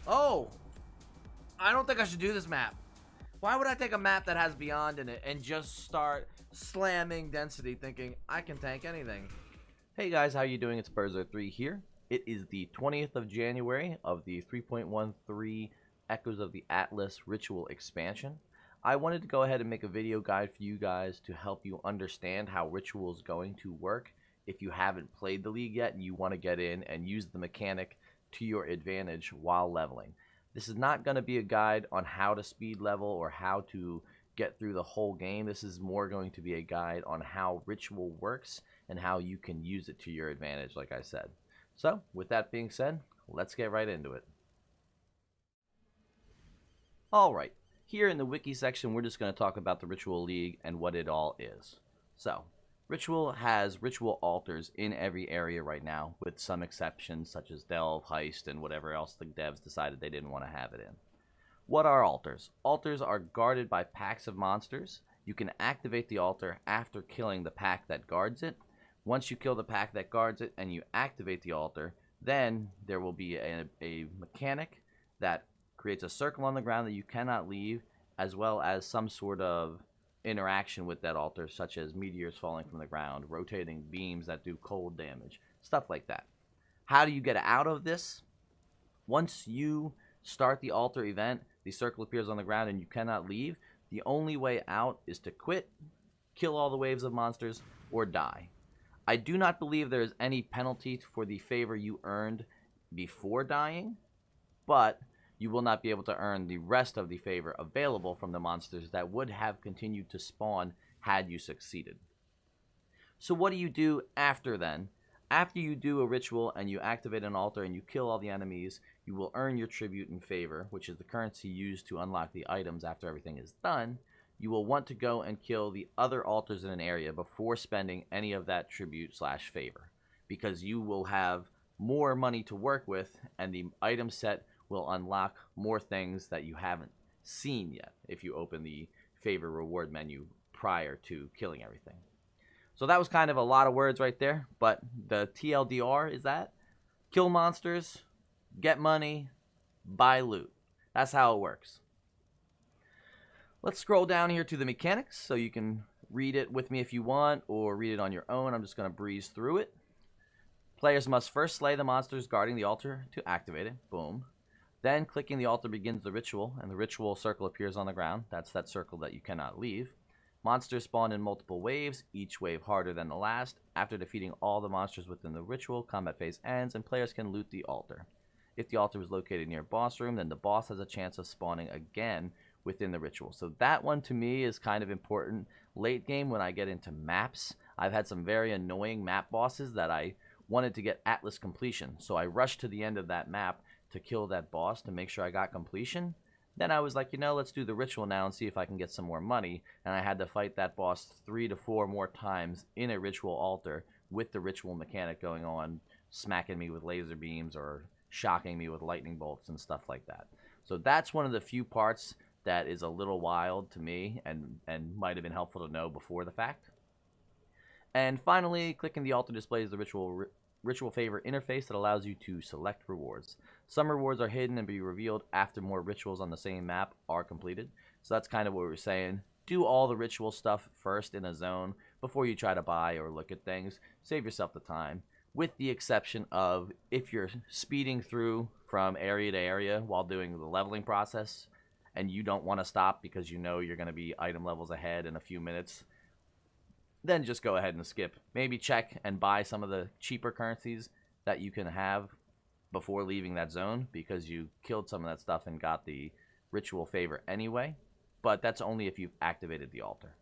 Oh, I don't think I should do this map. Why would I take a map that has Beyond in it and just start slamming density thinking I can tank anything? Hey guys, how you doing? It's Berzer3 here. It is the 20th of January of the 3.13 Echoes of the Atlas Ritual expansion. I wanted to go ahead and make a video guide for you guys to help you understand how Ritual is going to work if you haven't played the league yet and you want to get in and use the mechanic to your advantage while leveling. This is not going to be a guide on how to speed level or how to get through the whole game. This is more going to be a guide on how Ritual works and how you can use it to your advantage, like I said. So, with that being said, let's get right into it. Alright, here in the Wiki section, we're just going to talk about the Ritual League and what it all is. So, Ritual has ritual altars in every area right now, with some exceptions such as Delve, Heist, and whatever else the devs decided they didn't want to have it in. What are altars? Altars are guarded by packs of monsters. You can activate the altar after killing the pack that guards it. Once you kill the pack that guards it and you activate the altar, then there will be a mechanic that creates a circle on the ground that you cannot leave, as well as some sort of interaction with that altar, such as meteors falling from the ground, rotating beams that do cold damage, stuff like that. How do you get out of this? Once you start the altar event, the circle appears on the ground and you cannot leave. The only way out is to quit, kill all the waves of monsters, or die. I do not believe there is any penalty for the favor you earned before dying, but you will not be able to earn the rest of the favor available from the monsters that would have continued to spawn had you succeeded. So what do you do after then? After you do a ritual and you activate an altar and you kill all the enemies, you will earn your tribute and favor, which is the currency used to unlock the items after everything is done. You will want to go and kill the other altars in an area before spending any of that tribute slash favor, because you will have more money to work with and the item set will unlock more things that you haven't seen yet if you open the favor reward menu prior to killing everything. So that was kind of a lot of words right there, but the TLDR is that kill monsters, get money, buy loot. That's how it works. Let's scroll down here to the mechanics so you can read it with me if you want or read it on your own. I'm just going to breeze through it. Players must first slay the monsters guarding the altar to activate it. Boom. Then clicking the altar begins the ritual, and the ritual circle appears on the ground. That's that circle that you cannot leave. Monsters spawn in multiple waves, each wave harder than the last. After defeating all the monsters within the ritual, combat phase ends, and players can loot the altar. If the altar was located near boss room, then the boss has a chance of spawning again within the ritual. So that one to me is kind of important. Late game when I get into maps, I've had some very annoying map bosses that I wanted to get Atlas completion. So I rushed to the end of that map to kill that boss to make sure I got completion. Then I was like, let's do the ritual now and see if I can get some more money. And I had to fight that boss 3 to 4 more times in a ritual altar with the ritual mechanic going on, smacking me with laser beams or shocking me with lightning bolts and stuff like that. So that's one of the few parts that is a little wild to me and might have been helpful to know before the fact. And finally, clicking the altar displays the ritual favor interface that allows you to select rewards. Some rewards are hidden and be revealed after more rituals on the same map are completed. So that's kind of what we're saying. Do all the ritual stuff first in a zone before you try to buy or look at things. Save yourself the time, with the exception of if you're speeding through from area to area while doing the leveling process and you don't want to stop because you know you're going to be item levels ahead in a few minutes, then just go ahead and skip. Maybe check and buy some of the cheaper currencies that you can have before leaving that zone, because you killed some of that stuff and got the ritual favor anyway. But that's only if you've activated the altar.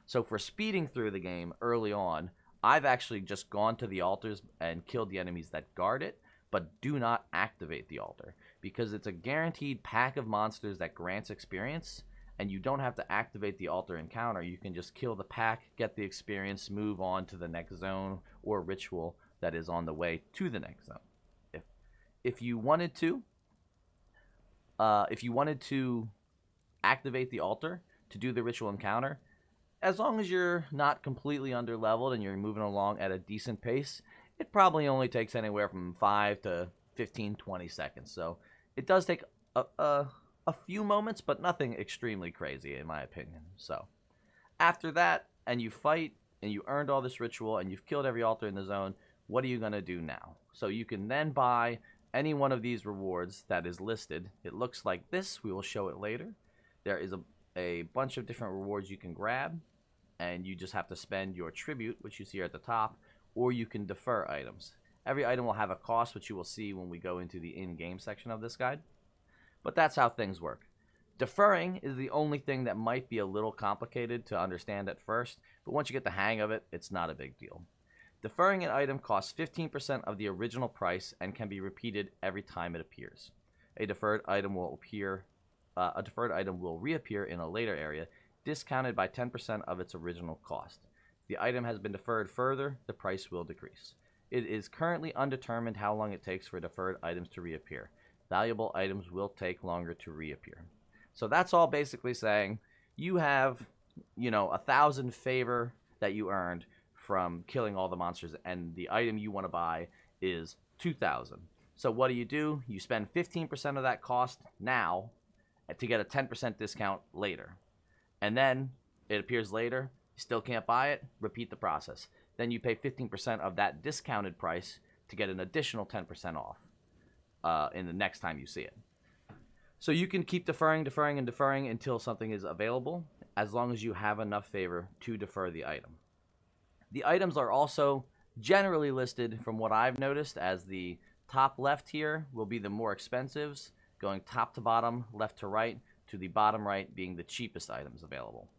So for speeding through the game early on, I've actually just gone to the altars and killed the enemies that guard it, but do not activate the altar, because it's a guaranteed pack of monsters that grants experience, and you don't have to activate the altar encounter. You can just kill the pack, get the experience, move on to the next zone or ritual that is on the way to the next zone. If you wanted to activate the altar to do the ritual encounter, as long as you're not completely underleveled and you're moving along at a decent pace, it probably only takes anywhere from 5 to 15, 20 seconds. So It does take a few moments, but nothing extremely crazy in my opinion. So after that, and you fight, and you earned all this ritual, and you've killed every altar in the zone, what are you going to do now? So you can then buy any one of these rewards that is listed. It looks like this. We will show it later. There is a bunch of different rewards you can grab, and you just have to spend your tribute, which you see here at the top, or you can defer items. Every item will have a cost, which you will see when we go into the in-game section of this guide. But that's how things work. Deferring is the only thing that might be a little complicated to understand at first, but once you get the hang of it, it's not a big deal. Deferring an item costs 15% of the original price and can be repeated every time it appears. A deferred item will reappear in a later area, discounted by 10% of its original cost. If the item has been deferred further, the price will decrease. It is currently undetermined how long it takes for deferred items to reappear. Valuable items will take longer to reappear. So that's all basically saying you have, 1,000 favor that you earned from killing all the monsters, and the item you want to buy is 2,000. So what do? You spend 15% of that cost now to get a 10% discount later. And then it appears later, you still can't buy it, repeat the process. Then you pay 15% of that discounted price to get an additional 10% off in the next time you see it. So you can keep deferring until something is available, as long as you have enough favor to defer the item. The items are also generally listed, from what I've noticed, as the top left here will be the more expensives, going top to bottom, left to right, to the bottom right being the cheapest items available.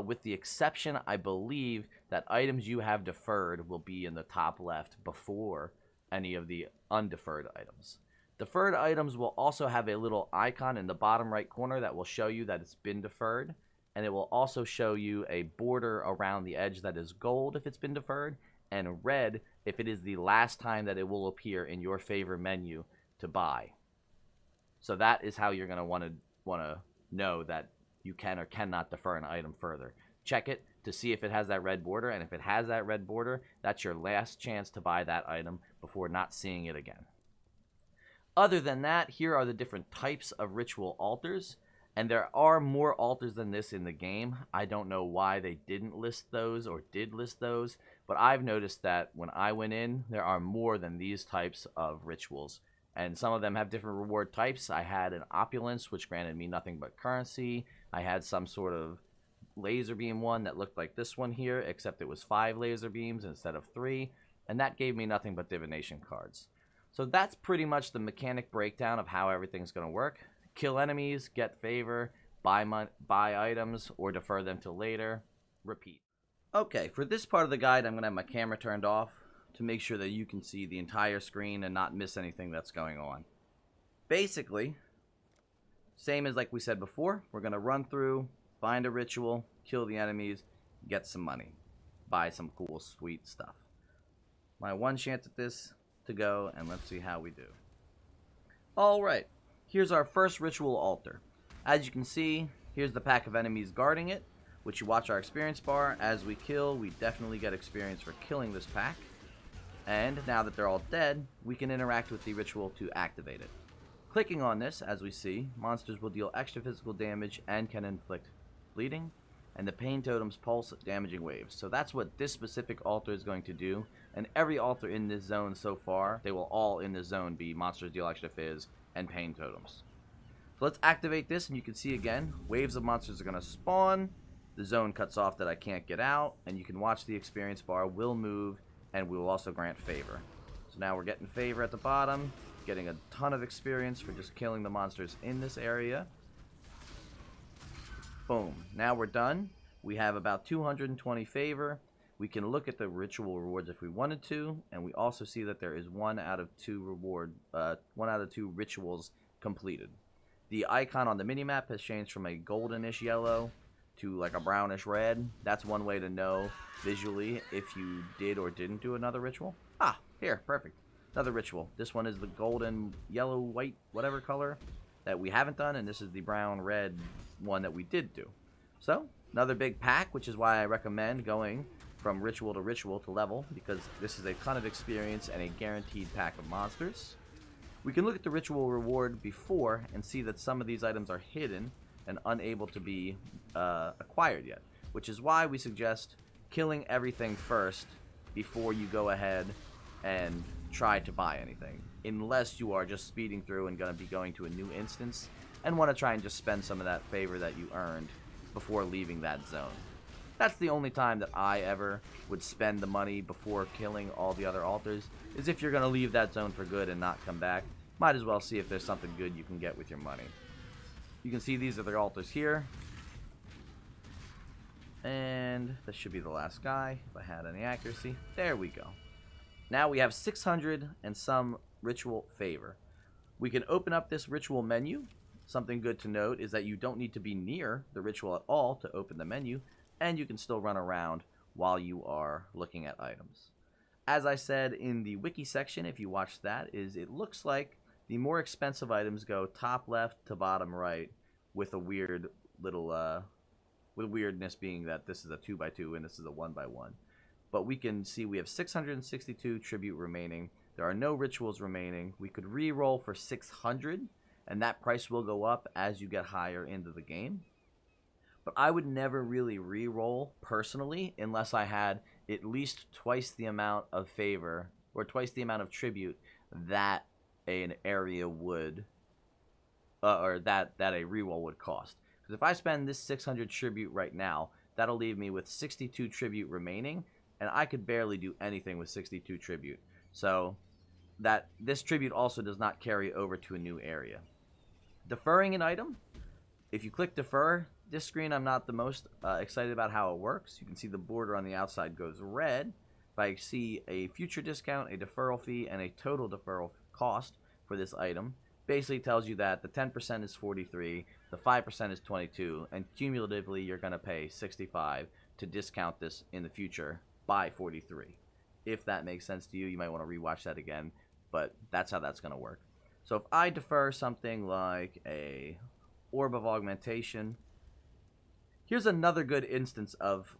With the exception, I believe, that items you have deferred will be in the top left before any of the undeferred items. Deferred items will also have a little icon in the bottom right corner that will show you that it's been deferred, and it will also show you a border around the edge that is gold if it's been deferred, and red if it is the last time that it will appear in your favor menu to buy. So that is how you're going to want to know that you can or cannot defer an item further. Check it to see if it has that red border, and if it has that red border, that's your last chance to buy that item before not seeing it again. Other than that, here are the different types of ritual altars, and there are more altars than this in the game. I don't know why they didn't list those or did list those, but I've noticed that when I went in, there are more than these types of rituals, and some of them have different reward types. I had an opulence, which granted me nothing but currency. I had some sort of laser beam one that looked like this one here, except it was 5 laser beams instead of 3, and that gave me nothing but divination cards. So that's pretty much the mechanic breakdown of how everything's going to work. Kill enemies, get favor, buy items, or defer them till later. Repeat. Okay, for this part of the guide, I'm going to have my camera turned off to make sure that you can see the entire screen and not miss anything that's going on. Basically, same as like we said before, we're going to run through, find a ritual, kill the enemies, get some money, buy some cool, sweet stuff. My one chance at this to go, and let's see how we do. Alright, here's our first ritual altar. As you can see, here's the pack of enemies guarding it, which you watch our experience bar. As we kill, we definitely get experience for killing this pack. And now that they're all dead, we can interact with the ritual to activate it. Clicking on this, as we see, monsters will deal extra physical damage and can inflict bleeding, and the pain totems pulse damaging waves. So that's what this specific altar is going to do, and every altar in this zone so far, they will all in this zone be monsters deal extra fizz and pain totems. So let's activate this, and you can see again, waves of monsters are going to spawn, the zone cuts off that I can't get out, and you can watch the experience bar will move, and we will also grant favor. So now we're getting favor at the bottom, getting a ton of experience for just killing the monsters in this area. Boom. Now we're done. We have about 220 favor. We can look at the ritual rewards if we wanted to, and we also see that there is 1 out of 2 rituals completed. The icon on the minimap has changed from a goldenish yellow to like a brownish red. That's one way to know visually if you did or didn't do another ritual. Ah, here, perfect. Another ritual. This one is the golden, yellow, white, whatever color that we haven't done, and this is the brown, red one that we did do. So, another big pack, which is why I recommend going from ritual to level, because this is a ton of experience and a guaranteed pack of monsters. We can look at the ritual reward before and see that some of these items are hidden and unable to be acquired yet, which is why we suggest killing everything first before you go ahead and try to buy anything, unless you are just speeding through and going to be going to a new instance and want to try and just spend some of that favor that you earned before leaving that zone. That's the only time that I ever would spend the money before killing all the other altars, is if you're going to leave that zone for good and not come back. Might as well see if there's something good you can get with your money. You can see these are the altars here. And this should be the last guy, if I had any accuracy. There we go. Now we have 600 and some ritual favor. We can open up this ritual menu. Something good to note is that you don't need to be near the ritual at all to open the menu, and you can still run around while you are looking at items. As I said in the wiki section, if you watch that, is it looks like the more expensive items go top left to bottom right, with a weird little with weirdness being that this is a 2x2 and this is a 1x1. But we can see we have 662 tribute remaining. There are no rituals remaining. We could re-roll for 600, and that price will go up as you get higher into the game. But I would never really re-roll personally unless I had at least twice the amount of favor or twice the amount of tribute that an area would or that a re-roll would cost. Because if I spend this 600 tribute right now, that'll leave me with 62 tribute remaining, and I could barely do anything with 62 tribute. So that this tribute also does not carry over to a new area. Deferring an item, if you click defer, this screen I'm not the most excited about how it works. You can see the border on the outside goes red. If I see a future discount, a deferral fee, and a total deferral cost for this item, basically tells you that the 10% is 43, the 5% is 22, and cumulatively you're going to pay 65 to discount this in the future by 43. If that makes sense to you, you might want to rewatch that again, but that's how that's going to work. So if I defer something like a Orb of Augmentation, here's another good instance of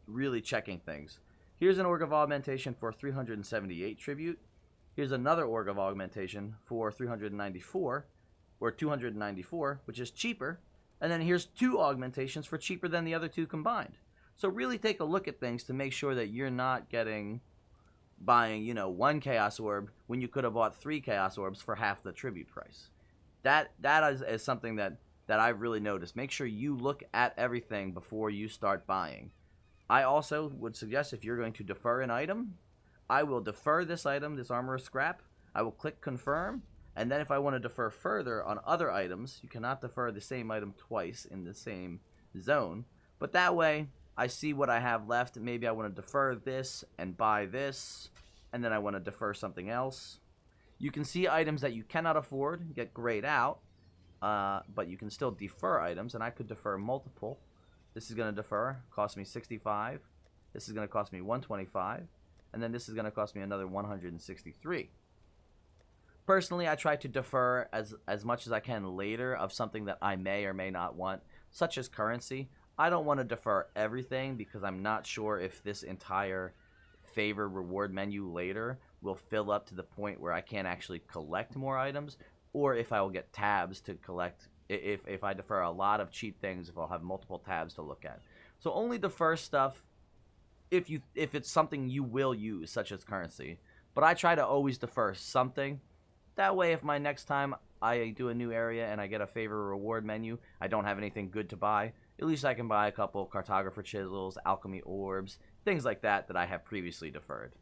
really checking things. Here's an Orb of Augmentation for 378 tribute. Here's another Orb of Augmentation for 394, or 294, which is cheaper. And then here's two augmentations for cheaper than the other two combined. So really take a look at things to make sure that you're not buying, one Chaos Orb when you could have bought 3 Chaos Orbs for half the tribute price. That is something that I've really noticed. Make sure you look at everything before you start buying. I also would suggest if you're going to defer an item, I will defer this item, this armor scrap. I will click confirm, and then if I want to defer further on other items, you cannot defer the same item twice in the same zone. But that way, I see what I have left. Maybe I want to defer this and buy this, and then I want to defer something else. You can see items that you cannot afford get grayed out, but you can still defer items, and I could defer multiple. This is going to defer, cost me 65. This is going to cost me 125. And then this is going to cost me another 163. Personally, I try to defer as much as I can later of something that I may or may not want, such as currency. I don't want to defer everything because I'm not sure if this entire favor reward menu later will fill up to the point where I can't actually collect more items, or if I will get tabs to collect. If I defer a lot of cheap things, if I'll have multiple tabs to look at. So only defer stuff if it's something you will use, such as currency. But I try to always defer something. That way, if my next time I do a new area and I get a favor reward menu, I don't have anything good to buy, at least I can buy a couple cartographer chisels, alchemy orbs, things like that I have previously deferred.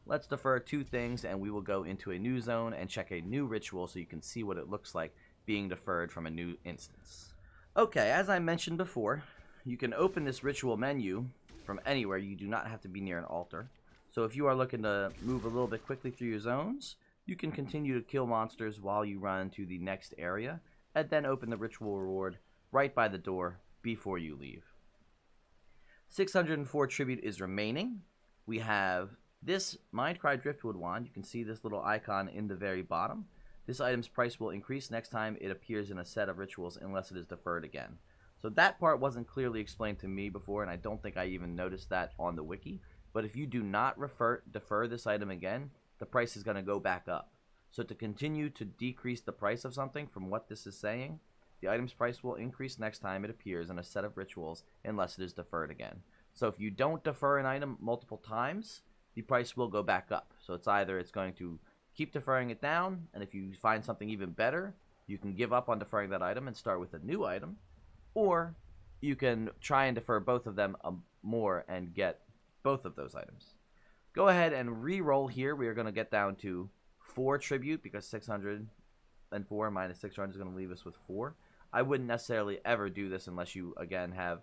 Let's defer 2 things, and we will go into a new zone and check a new ritual so you can see what it looks like being deferred from a new instance. Okay, as I mentioned before, you can open this ritual menu from anywhere. You do not have to be near an altar. So if you are looking to move a little bit quickly through your zones, you can continue to kill monsters while you run to the next area, and then open the ritual reward right by the door before you leave. 604 tribute is remaining. We have this Mindcry Driftwood Wand. You can see this little icon in the very bottom. This item's price will increase next time it appears in a set of rituals unless it is deferred again. So that part wasn't clearly explained to me before, and I don't think I even noticed that on the wiki. But if you do not defer this item again, the price is going to go back up. So to continue to decrease the price of something from what this is saying, the item's price will increase next time it appears in a set of rituals unless it is deferred again. So if you don't defer an item multiple times, the price will go back up. So it's either it's going to keep deferring it down, and if you find something even better, you can give up on deferring that item and start with a new item, or you can try and defer both of them more and get both of those items. Go ahead and re-roll here. We are going to get down to 4 tribute because 604 minus 600 is going to leave us with 4. I wouldn't necessarily ever do this unless you, again, have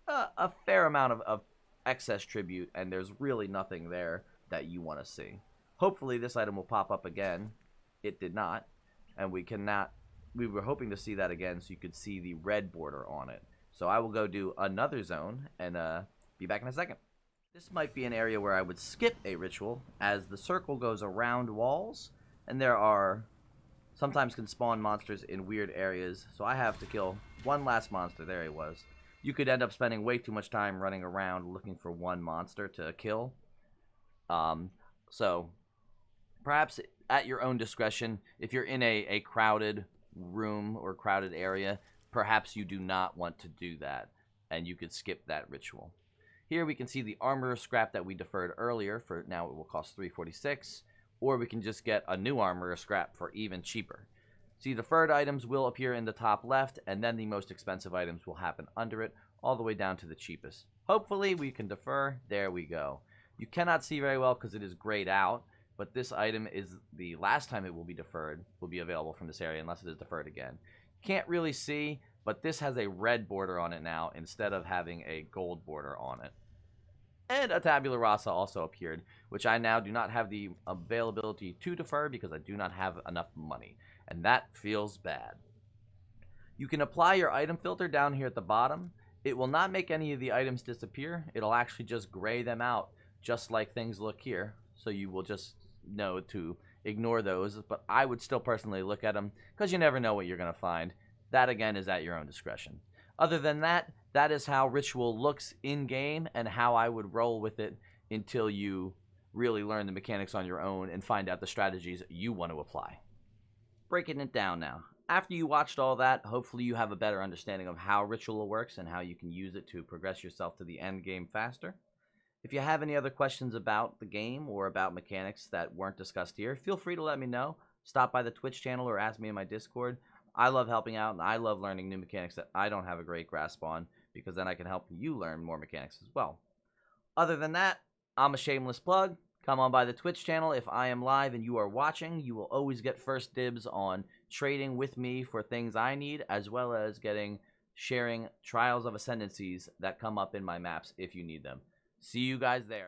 a fair amount of excess tribute and there's really nothing there that you want to see. Hopefully this item will pop up again. It did not, and we were hoping to see that again so you could see the red border on it. So I will go do another zone and be back in a second. This might be an area where I would skip a ritual, as the circle goes around walls, and there are sometimes can spawn monsters in weird areas, so I have to kill one last monster. There he was. You could end up spending way too much time running around looking for one monster to kill. So perhaps at your own discretion, if you're in a crowded room or crowded area, perhaps you do not want to do that, and you could skip that ritual. Here we can see the armor scrap that we deferred earlier. For now it will cost 346, or we can just get a new armor scrap for even cheaper. See, deferred items will appear in the top left, and then the most expensive items will happen under it, all the way down to the cheapest. Hopefully we can defer. There we go. You cannot see very well because it is grayed out, but this item is the last time it will be deferred, will be available from this area unless it is deferred again. Can't really see, but this has a red border on it now instead of having a gold border on it. And a tabula rasa also appeared, which I now do not have the availability to defer because I do not have enough money, and that feels bad. You can apply your item filter down here at the bottom. It will not make any of the items disappear. It'll actually just gray them out, just like things look here, so you will just know to ignore those, but I would still personally look at them because you never know what you're going to find. That again is at your own discretion. Other than that, that is how ritual looks in game and how I would roll with it until you really learn the mechanics on your own and find out the strategies you want to apply. Breaking it down now. After you watched all that, hopefully you have a better understanding of how ritual works and how you can use it to progress yourself to the end game faster. If you have any other questions about the game or about mechanics that weren't discussed here, feel free to let me know. Stop by the Twitch channel or ask me in my Discord. I love helping out, and I love learning new mechanics that I don't have a great grasp on, because then I can help you learn more mechanics as well. Other than that, I'm a shameless plug. Come on by the Twitch channel. If I am live and you are watching, you will always get first dibs on trading with me for things I need, as well as sharing Trials of Ascendancies that come up in my maps if you need them. See you guys there.